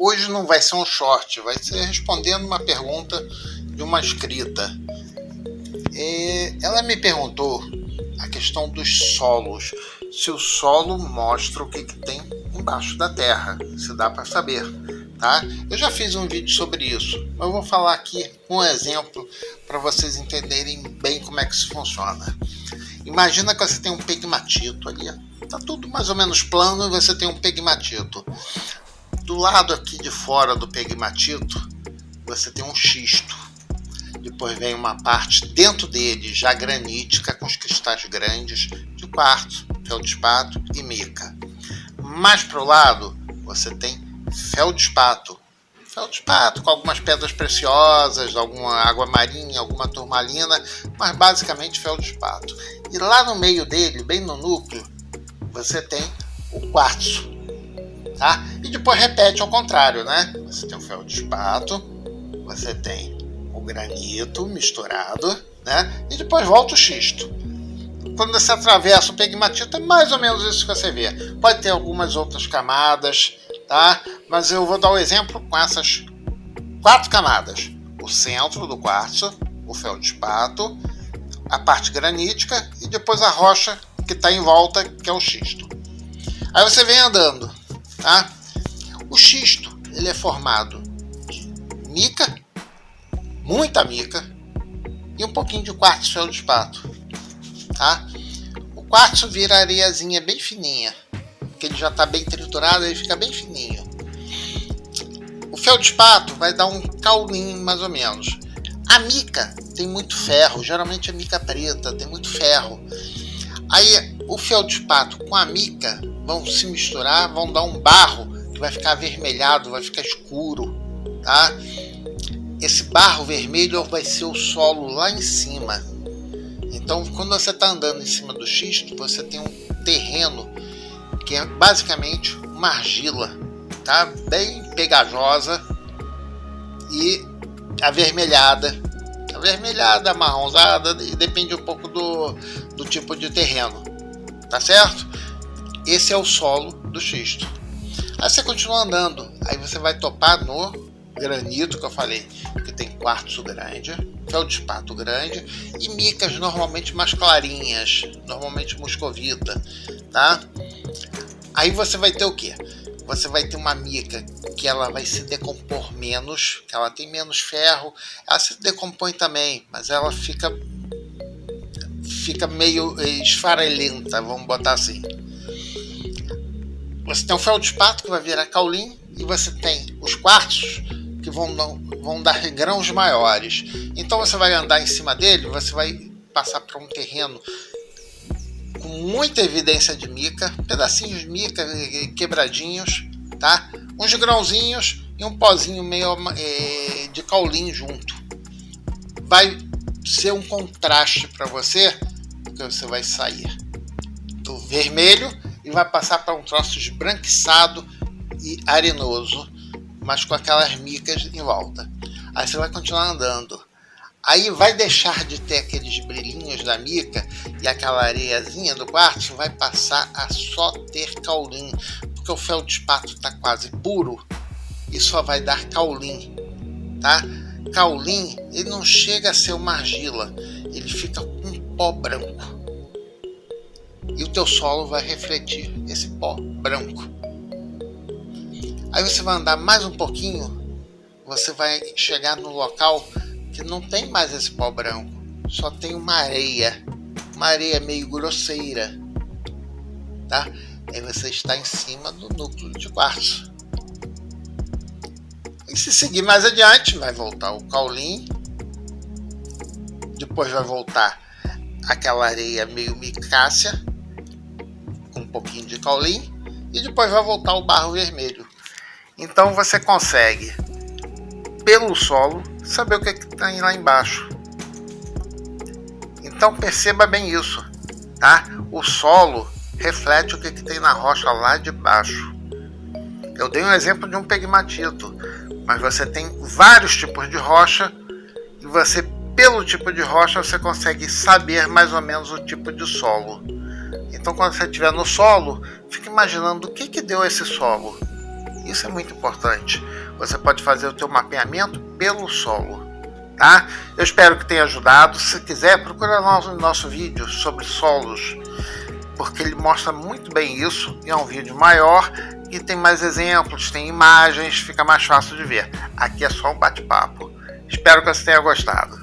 Hoje não vai ser um short, vai ser respondendo uma pergunta de uma inscrita. Ela me perguntou a questão dos solos, se o solo mostra o que tem embaixo da terra, se dá para saber, tá? Eu já fiz um vídeo sobre isso, mas eu vou falar aqui um exemplo para vocês entenderem bem como é que isso funciona. Imagina que você tem um pegmatito ali, tá tudo mais ou menos plano e você tem um pegmatito. Do lado aqui de fora do pegmatito, você tem um xisto. Depois vem uma parte dentro dele já granítica com os cristais grandes de quartzo, feldespato e mica. Mais para o lado você tem feldespato com algumas pedras preciosas, alguma água marinha, alguma turmalina, mas basicamente feldespato. E lá no meio dele, bem no núcleo, você tem o quartzo, tá? E depois repete ao contrário, né? Você tem o feldespato, você tem o granito misturado, né? E depois volta o xisto. Quando você atravessa o pegmatito, é mais ou menos isso que você vê. Pode ter algumas outras camadas, tá? Mas eu vou dar o exemplo com essas 4 camadas: o centro do quartzo, o feldespato, a parte granítica e depois a rocha que está em volta, que é o xisto. Aí você vem andando, tá? O xisto ele é formado de mica, muita mica e um pouquinho de quartzo feldespato, tá? O quartzo vira areiazinha bem fininha, porque ele já está bem triturado, ele fica bem fininho. O feldespato vai dar um caulinho mais ou menos. A mica tem muito ferro, geralmente a mica preta tem muito ferro. Aí o feldespato com a mica vão se misturar, vão dar um barro que vai ficar avermelhado, vai ficar escuro, tá? Esse barro vermelho vai ser o solo lá em cima. Então, quando você está andando em cima do xisto, você tem um terreno que é basicamente uma argila, tá? Bem pegajosa e avermelhada, amarronzada, e depende um pouco do tipo de terreno, tá certo? Esse é o solo do xisto. Aí você continua andando, aí você vai topar no granito que eu falei, que tem quartzo grande, feldespato grande e micas normalmente mais clarinhas, normalmente moscovita, tá? Aí você vai ter o que? Você vai ter uma mica que ela vai se decompor menos, que ela tem menos ferro, ela se decompõe também, mas ela fica meio esfarelenta, vamos botar assim. Você tem o feldespato que vai virar caulim e você tem os quartzos que vão dar grãos maiores. Então você vai andar em cima dele, você vai passar por um terreno com muita evidência de mica, pedacinhos de mica quebradinhos, tá? Uns grãozinhos e um pozinho meio de caulim junto. Vai ser um contraste para você, porque você vai sair do vermelho e vai passar para um troço esbranquiçado e arenoso, mas com aquelas micas em volta. Aí você vai continuar andando. Aí vai deixar de ter aqueles brilhinhos da mica e aquela areiazinha do quartzo vai passar a só ter caulim, porque o feldespato está quase puro e só vai dar caulim, tá? Caulim, ele não chega a ser uma argila, ele fica com um pó branco. E o teu solo vai refletir esse pó branco. Aí você vai andar mais um pouquinho, você vai chegar no local que não tem mais esse pó branco, só tem uma areia meio grosseira, tá? Aí você está em cima do núcleo de quartzo. E se seguir mais adiante, vai voltar o caulim, depois vai voltar aquela areia meio micácea, com um pouquinho de caulim, e depois vai voltar o barro vermelho. Então você consegue, pelo solo, saber o que está lá embaixo. Então perceba bem isso, tá? O solo reflete o que tem na rocha lá de baixo. Eu dei um exemplo de um pegmatito, mas você tem vários tipos de rocha e você, pelo tipo de rocha, você consegue saber mais ou menos o tipo de solo. Então quando você estiver no solo, fica imaginando o que deu esse solo. Isso é muito importante. Você pode fazer o teu mapeamento pelo solo, tá? Eu espero que tenha ajudado. Se quiser, procura nosso vídeo sobre solos, porque ele mostra muito bem isso, e é um vídeo maior e tem mais exemplos, tem imagens, fica mais fácil de ver. Aqui é só um bate-papo. Espero que você tenha gostado.